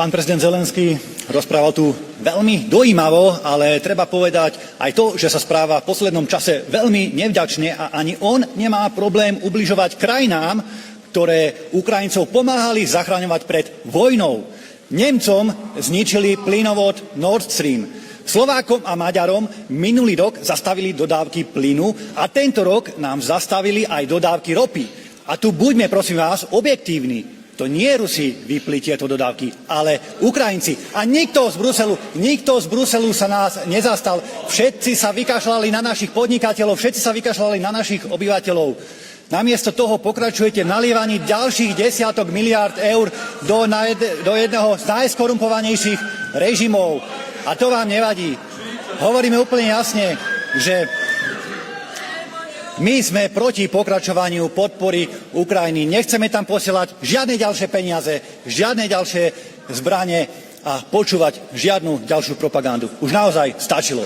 Pán prezident Zelenský rozprával tu veľmi dojímavo, ale treba povedať aj to, že sa správa v poslednom čase veľmi nevďačne a ani on nemá problém ubližovať krajinám, ktoré Ukrajincov pomáhali zachraňovať pred vojnou. Nemcom zničili plynovod Nord Stream. Slovákom a Maďarom minulý rok zastavili dodávky plynu a tento rok nám zastavili aj dodávky ropy. A tu buďme, prosím vás, objektívni. To nie Rusi vypli tieto dodávky, ale Ukrajinci. A nikto z Bruselu sa nás nezastal. Všetci sa vykašľali na našich podnikateľov, všetci sa vykašľali na našich obyvateľov. Namiesto toho pokračujete v nalievaní ďalších desiatok miliárd eur do jedného z najskorumpovanejších režimov. A to vám nevadí. Hovoríme úplne jasne, že my sme proti pokračovaniu podpory Ukrajiny. Nechceme tam posielať žiadne ďalšie peniaze, žiadne ďalšie zbrane a počúvať žiadnu ďalšiu propagandu. Už naozaj stačilo.